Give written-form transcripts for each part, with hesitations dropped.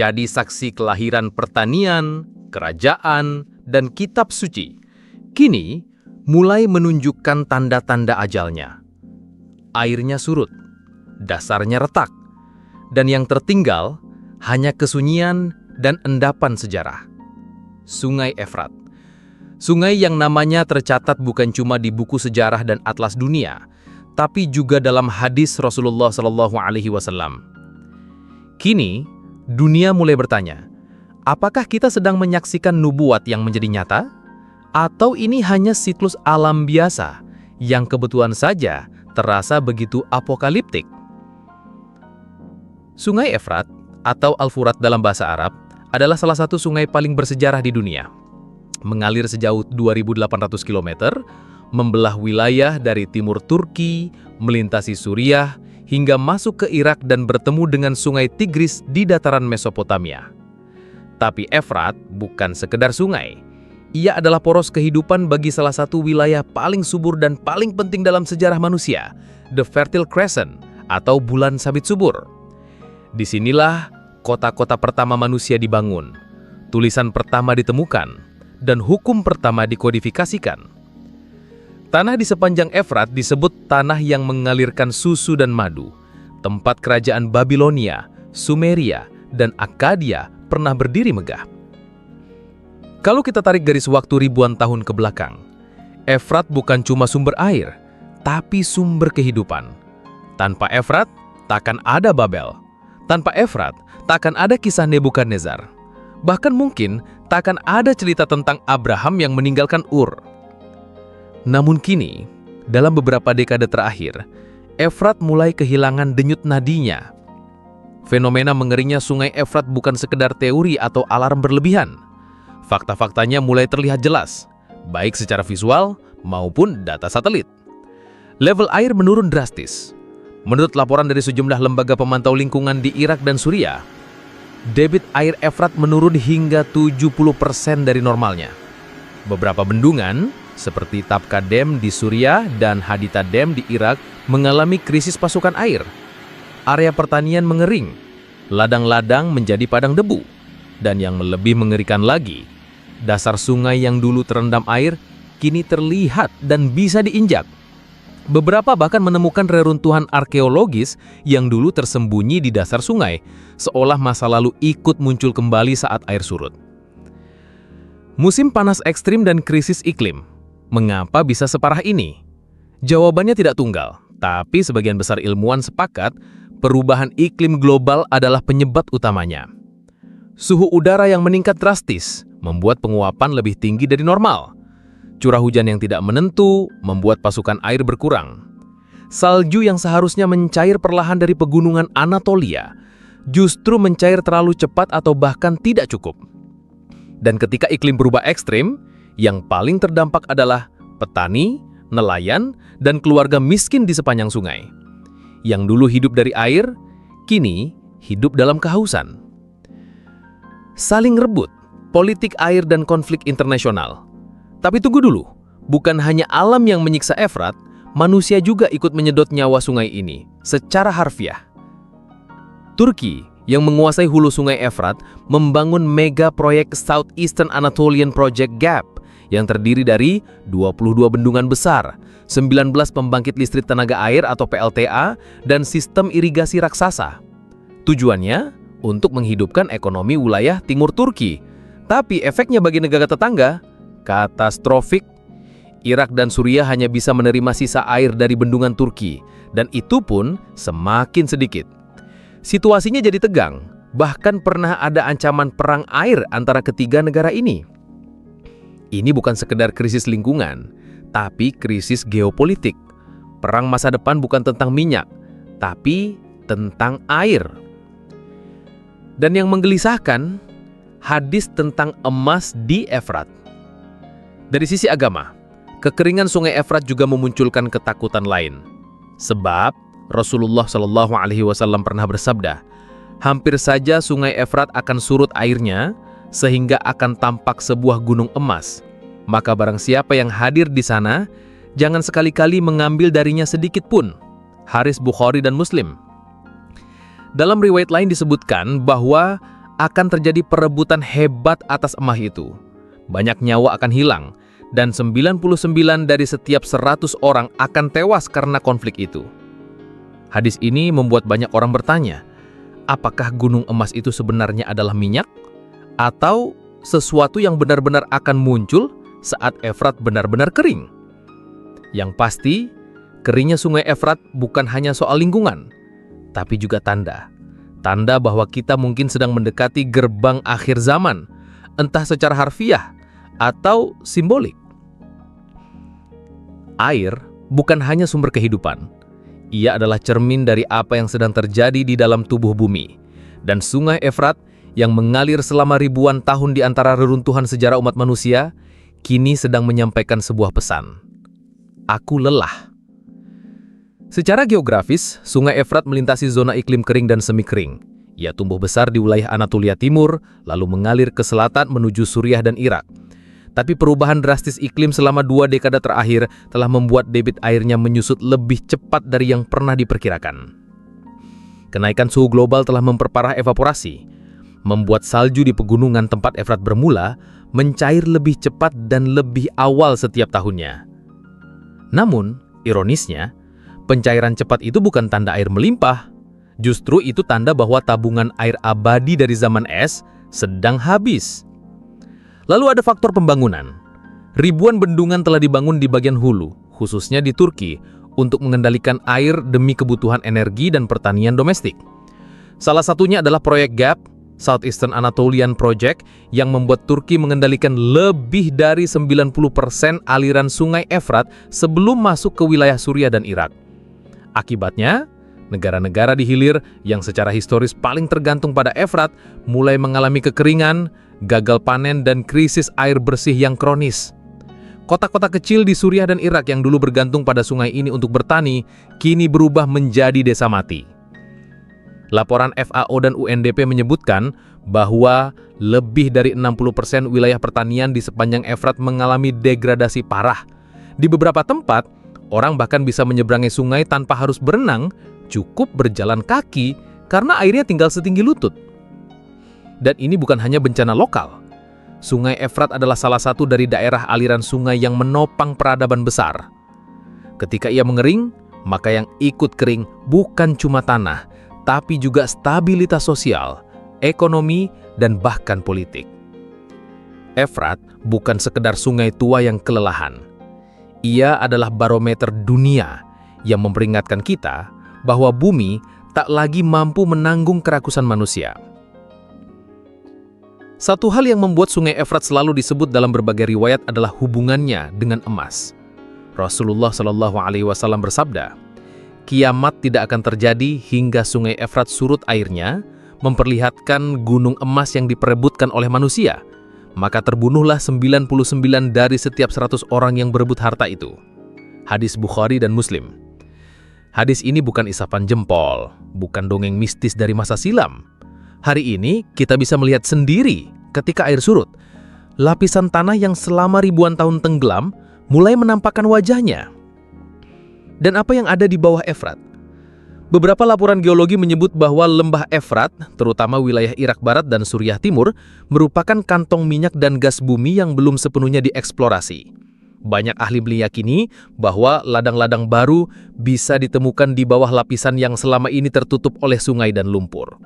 jadi saksi kelahiran pertanian, kerajaan, dan kitab suci, kini mulai menunjukkan tanda-tanda ajalnya. Airnya surut, dasarnya retak, dan yang tertinggal hanya kesunyian dan endapan sejarah. Sungai Efrat. Sungai yang namanya tercatat bukan cuma di buku sejarah dan atlas dunia, tapi juga dalam hadis Rasulullah SAW. Kini, dunia mulai bertanya, apakah kita sedang menyaksikan nubuat yang menjadi nyata? Atau ini hanya siklus alam biasa yang kebetulan saja terasa begitu apokaliptik? Sungai Efrat atau Al-Furat dalam bahasa Arab adalah salah satu sungai paling bersejarah di dunia. Mengalir sejauh 2.800 km, membelah wilayah dari timur Turki, melintasi Suriah, hingga masuk ke Irak dan bertemu dengan sungai Tigris di dataran Mesopotamia. Tapi Efrat bukan sekedar sungai. Ia adalah poros kehidupan bagi salah satu wilayah paling subur dan paling penting dalam sejarah manusia, The Fertile Crescent atau bulan sabit subur. Disinilah kota-kota pertama manusia dibangun, tulisan pertama ditemukan, dan hukum pertama dikodifikasikan. Tanah di sepanjang Efrat disebut tanah yang mengalirkan susu dan madu, tempat kerajaan Babilonia, Sumeria, dan Akkadia pernah berdiri megah. Kalau kita tarik garis waktu ribuan tahun ke belakang, Efrat bukan cuma sumber air, tapi sumber kehidupan. Tanpa Efrat, takkan ada Babel. Tanpa Efrat, takkan ada kisah Nebukadnezar. Bahkan mungkin takkan ada cerita tentang Abraham yang meninggalkan Ur. Namun kini, dalam beberapa dekade terakhir, Efrat mulai kehilangan denyut nadinya. Fenomena mengeringnya sungai Efrat bukan sekedar teori atau alarm berlebihan. Fakta-faktanya mulai terlihat jelas, baik secara visual maupun data satelit. Level air menurun drastis. Menurut laporan dari sejumlah lembaga pemantau lingkungan di Irak dan Suriah, debit air Efrat menurun hingga 70% dari normalnya. Beberapa bendungan, seperti Tabqa Dam di Suriah dan Haditha Dam di Irak, mengalami krisis pasokan air. Area pertanian mengering, ladang-ladang menjadi padang debu. Dan yang lebih mengerikan lagi, dasar sungai yang dulu terendam air, kini terlihat dan bisa diinjak. Beberapa bahkan menemukan reruntuhan arkeologis yang dulu tersembunyi di dasar sungai, seolah masa lalu ikut muncul kembali saat air surut. Musim panas ekstrim dan krisis iklim. Mengapa bisa separah ini? Jawabannya tidak tunggal, tapi sebagian besar ilmuwan sepakat perubahan iklim global adalah penyebab utamanya. Suhu udara yang meningkat drastis membuat penguapan lebih tinggi dari normal. Curah hujan yang tidak menentu membuat pasokan air berkurang. Salju yang seharusnya mencair perlahan dari pegunungan Anatolia justru mencair terlalu cepat atau bahkan tidak cukup. Dan ketika iklim berubah ekstrim, yang paling terdampak adalah petani, nelayan, dan keluarga miskin di sepanjang sungai. Yang dulu hidup dari air, kini hidup dalam kehausan. Saling rebut, politik air dan konflik internasional. Tapi tunggu dulu, bukan hanya alam yang menyiksa Efrat, manusia juga ikut menyedot nyawa sungai ini secara harfiah. Turki yang menguasai hulu sungai Efrat membangun mega proyek Southeastern Anatolian Project GAP yang terdiri dari 22 bendungan besar, 19 pembangkit listrik tenaga air atau PLTA, dan sistem irigasi raksasa. Tujuannya untuk menghidupkan ekonomi wilayah timur Turki. Tapi efeknya bagi negara tetangga katastrofik. Irak dan Suriah hanya bisa menerima sisa air dari bendungan Turki, dan itu pun semakin sedikit. Situasinya jadi tegang, bahkan pernah ada ancaman perang air antara ketiga negara ini. Ini bukan sekedar krisis lingkungan, tapi krisis geopolitik. Perang masa depan bukan tentang minyak, tapi tentang air. Dan yang menggelisahkan, hadis tentang emas di Efrat. Dari sisi agama, kekeringan sungai Efrat juga memunculkan ketakutan lain. Sebab Rasulullah SAW pernah bersabda, hampir saja sungai Efrat akan surut airnya, sehingga akan tampak sebuah gunung emas. Maka barang siapa yang hadir di sana, jangan sekali-kali mengambil darinya sedikit pun. Hadis Bukhari dan Muslim. Dalam riwayat lain disebutkan bahwa akan terjadi perebutan hebat atas emas itu. Banyak nyawa akan hilang, dan 99 dari setiap 100 orang akan tewas karena konflik itu. Hadis ini membuat banyak orang bertanya, apakah gunung emas itu sebenarnya adalah minyak? Atau sesuatu yang benar-benar akan muncul saat Efrat benar-benar kering? Yang pasti, keringnya sungai Efrat bukan hanya soal lingkungan, tapi juga tanda bahwa kita mungkin sedang mendekati gerbang akhir zaman, entah secara harfiah atau simbolik. Air bukan hanya sumber kehidupan. Ia adalah cermin dari apa yang sedang terjadi di dalam tubuh bumi. Dan sungai Efrat yang mengalir selama ribuan tahun di antara reruntuhan sejarah umat manusia, kini sedang menyampaikan sebuah pesan. Aku lelah. Secara geografis, sungai Efrat melintasi zona iklim kering dan semi kering. Ia tumbuh besar di wilayah Anatolia Timur, lalu mengalir ke selatan menuju Suriah dan Irak. Tapi perubahan drastis iklim selama 2 dekade terakhir telah membuat debit airnya menyusut lebih cepat dari yang pernah diperkirakan. Kenaikan suhu global telah memperparah evaporasi, membuat salju di pegunungan tempat Efrat bermula mencair lebih cepat dan lebih awal setiap tahunnya. Namun, ironisnya, pencairan cepat itu bukan tanda air melimpah. Justru itu tanda bahwa tabungan air abadi dari zaman es sedang habis. Lalu ada faktor pembangunan. Ribuan bendungan telah dibangun di bagian hulu, khususnya di Turki, untuk mengendalikan air demi kebutuhan energi dan pertanian domestik. Salah satunya adalah proyek GAP, Southeastern Anatolian Project, yang membuat Turki mengendalikan lebih dari 90% aliran sungai Efrat sebelum masuk ke wilayah Suriah dan Irak. Akibatnya, negara-negara di hilir yang secara historis paling tergantung pada Efrat mulai mengalami kekeringan, gagal panen, dan krisis air bersih yang kronis. Kota-kota kecil di Suriah dan Irak yang dulu bergantung pada sungai ini untuk bertani, kini berubah menjadi desa mati. Laporan FAO dan UNDP menyebutkan bahwa lebih dari 60% wilayah pertanian di sepanjang Efrat mengalami degradasi parah. Di beberapa tempat, orang bahkan bisa menyeberangi sungai tanpa harus berenang, cukup berjalan kaki karena airnya tinggal setinggi lutut. Dan ini bukan hanya bencana lokal. Sungai Efrat adalah salah satu dari daerah aliran sungai yang menopang peradaban besar. Ketika ia mengering, maka yang ikut kering bukan cuma tanah, tapi juga stabilitas sosial, ekonomi, dan bahkan politik. Efrat bukan sekedar sungai tua yang kelelahan. Ia adalah barometer dunia yang memperingatkan kita bahwa bumi tak lagi mampu menanggung kerakusan manusia. Satu hal yang membuat sungai Efrat selalu disebut dalam berbagai riwayat adalah hubungannya dengan emas. Rasulullah SAW bersabda, kiamat tidak akan terjadi hingga sungai Efrat surut airnya, memperlihatkan gunung emas yang diperebutkan oleh manusia. Maka terbunuhlah 99 dari setiap 100 orang yang berebut harta itu. Hadis Bukhari dan Muslim. Hadis ini bukan isapan jempol, bukan dongeng mistis dari masa silam. Hari ini kita bisa melihat sendiri ketika air surut. Lapisan tanah yang selama ribuan tahun tenggelam mulai menampakkan wajahnya. Dan apa yang ada di bawah Efrat? Beberapa laporan geologi menyebut bahwa lembah Efrat, terutama wilayah Irak Barat dan Suriah Timur, merupakan kantong minyak dan gas bumi yang belum sepenuhnya dieksplorasi. Banyak ahli meyakini bahwa ladang-ladang baru bisa ditemukan di bawah lapisan yang selama ini tertutup oleh sungai dan lumpur.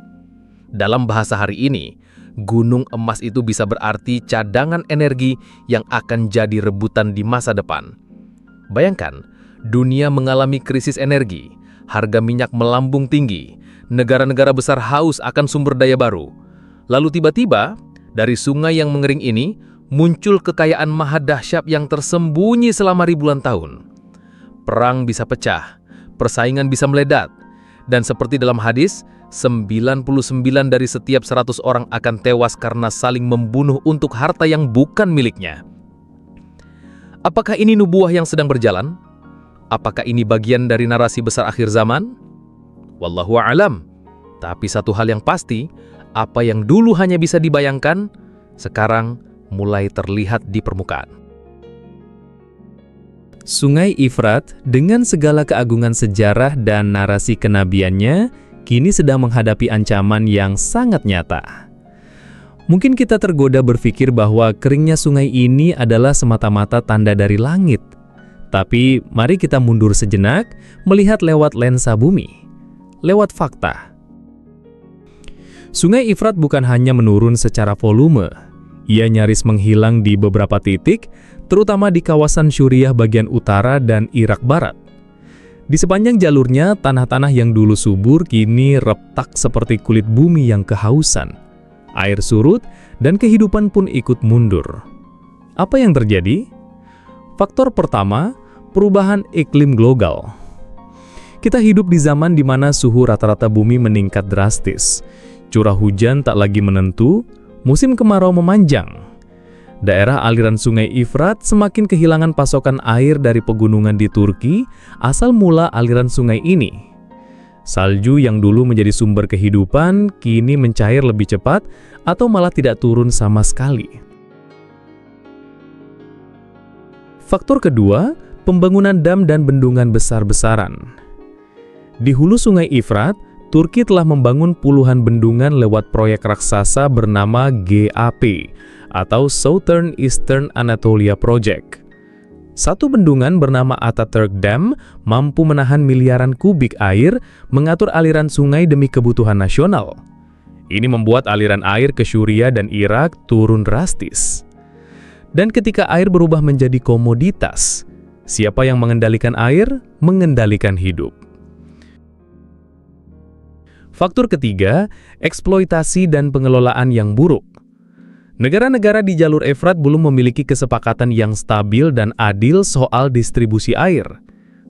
Dalam bahasa hari ini, gunung emas itu bisa berarti cadangan energi yang akan jadi rebutan di masa depan. Bayangkan, dunia mengalami krisis energi, harga minyak melambung tinggi, negara-negara besar haus akan sumber daya baru. Lalu tiba-tiba, dari sungai yang mengering ini, muncul kekayaan maha dahsyat yang tersembunyi selama ribuan tahun. Perang bisa pecah, persaingan bisa meledak, dan seperti dalam hadis, 99 dari setiap 100 orang akan tewas karena saling membunuh untuk harta yang bukan miliknya. Apakah ini nubuah yang sedang berjalan? Apakah ini bagian dari narasi besar akhir zaman? Wallahu a'lam. Tapi satu hal yang pasti, apa yang dulu hanya bisa dibayangkan, sekarang mulai terlihat di permukaan. Sungai Efrat dengan segala keagungan sejarah dan narasi kenabiannya kini sedang menghadapi ancaman yang sangat nyata. Mungkin kita tergoda berpikir bahwa keringnya sungai ini adalah semata-mata tanda dari langit. Tapi mari kita mundur sejenak, melihat lewat lensa bumi, lewat fakta. Sungai Efrat bukan hanya menurun secara volume, ia nyaris menghilang di beberapa titik, terutama di kawasan Suriah bagian utara dan Irak barat. Di sepanjang jalurnya, tanah-tanah yang dulu subur kini retak seperti kulit bumi yang kehausan. Air surut, dan kehidupan pun ikut mundur. Apa yang terjadi? Faktor pertama, perubahan iklim global. Kita hidup di zaman di mana suhu rata-rata bumi meningkat drastis. Curah hujan tak lagi menentu, musim kemarau memanjang. Daerah aliran sungai Efrat semakin kehilangan pasokan air dari pegunungan di Turki, asal mula aliran sungai ini. Salju yang dulu menjadi sumber kehidupan, kini mencair lebih cepat atau malah tidak turun sama sekali. Faktor kedua, pembangunan dam dan bendungan besar-besaran. Di hulu sungai Efrat, Turki telah membangun puluhan bendungan lewat proyek raksasa bernama GAP, atau Southern Eastern Anatolia Project. Satu bendungan bernama Ataturk Dam mampu menahan miliaran kubik air, mengatur aliran sungai demi kebutuhan nasional. Ini membuat aliran air ke Suriah dan Irak turun drastis. Dan ketika air berubah menjadi komoditas, siapa yang mengendalikan air? Mengendalikan hidup. Faktor ketiga, eksploitasi dan pengelolaan yang buruk. Negara-negara di jalur Efrat belum memiliki kesepakatan yang stabil dan adil soal distribusi air.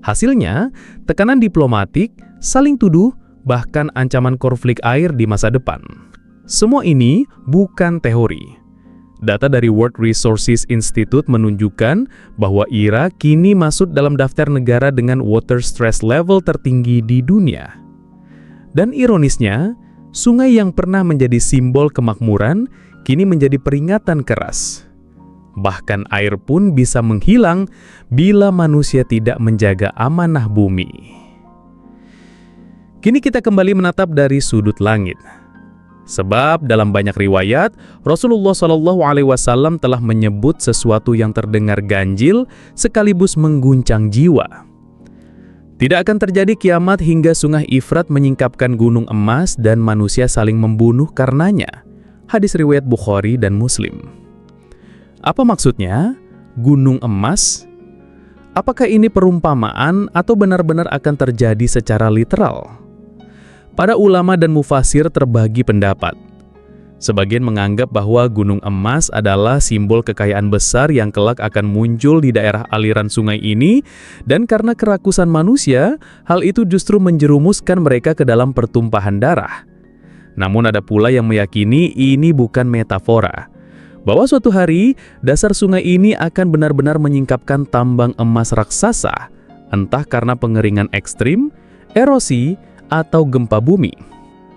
Hasilnya, tekanan diplomatik, saling tuduh, bahkan ancaman konflik air di masa depan. Semua ini bukan teori. Data dari World Resources Institute menunjukkan bahwa Irak kini masuk dalam daftar negara dengan water stress level tertinggi di dunia. Dan ironisnya, sungai yang pernah menjadi simbol kemakmuran kini menjadi peringatan keras. Bahkan air pun bisa menghilang bila manusia tidak menjaga amanah bumi. Kini kita kembali menatap dari sudut langit. Sebab dalam banyak riwayat, Rasulullah SAW telah menyebut sesuatu yang terdengar ganjil sekaligus mengguncang jiwa. Tidak akan terjadi kiamat hingga sungai Efrat menyingkapkan gunung emas dan manusia saling membunuh karenanya. Hadis riwayat Bukhari dan Muslim. Apa maksudnya? Gunung emas? Apakah ini perumpamaan atau benar-benar akan terjadi secara literal? Para ulama dan mufasir terbagi pendapat. Sebagian menganggap bahwa gunung emas adalah simbol kekayaan besar yang kelak akan muncul di daerah aliran sungai ini, dan karena kerakusan manusia, hal itu justru menjerumuskan mereka ke dalam pertumpahan darah. Namun ada pula yang meyakini ini bukan metafora, bahwa suatu hari dasar sungai ini akan benar-benar menyingkapkan tambang emas raksasa, entah karena pengeringan ekstrim, erosi, atau gempa bumi.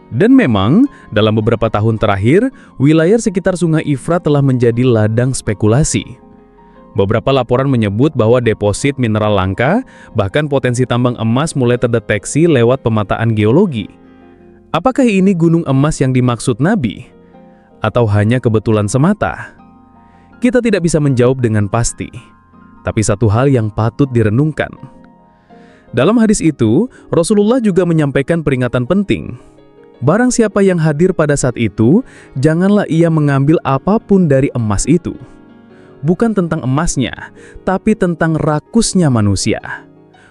Dan memang, dalam beberapa tahun terakhir, wilayah sekitar sungai Efrat telah menjadi ladang spekulasi. Beberapa laporan menyebut bahwa deposit mineral langka, bahkan potensi tambang emas mulai terdeteksi lewat pemetaan geologi. Apakah ini gunung emas yang dimaksud Nabi? Atau hanya kebetulan semata? Kita tidak bisa menjawab dengan pasti. Tapi satu hal yang patut direnungkan. Dalam hadis itu, Rasulullah juga menyampaikan peringatan penting. Barang siapa yang hadir pada saat itu, janganlah ia mengambil apapun dari emas itu. Bukan tentang emasnya, tapi tentang rakusnya manusia.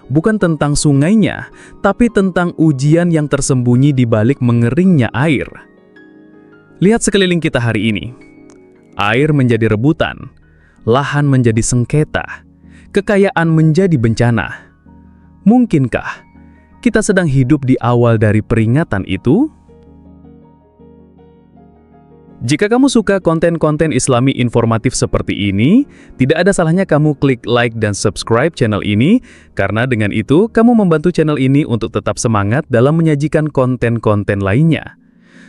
Bukan tentang sungainya, tapi tentang ujian yang tersembunyi di balik mengeringnya air. Lihat sekeliling kita hari ini. Air menjadi rebutan, lahan menjadi sengketa, kekayaan menjadi bencana. Mungkinkah kita sedang hidup di awal dari peringatan itu? Jika kamu suka konten-konten Islami informatif seperti ini, tidak ada salahnya kamu klik like dan subscribe channel ini, karena dengan itu kamu membantu channel ini untuk tetap semangat dalam menyajikan konten-konten lainnya.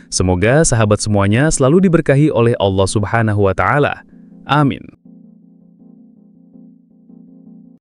Semoga sahabat semuanya selalu diberkahi oleh Allah Subhanahu wa Ta'ala. Amin.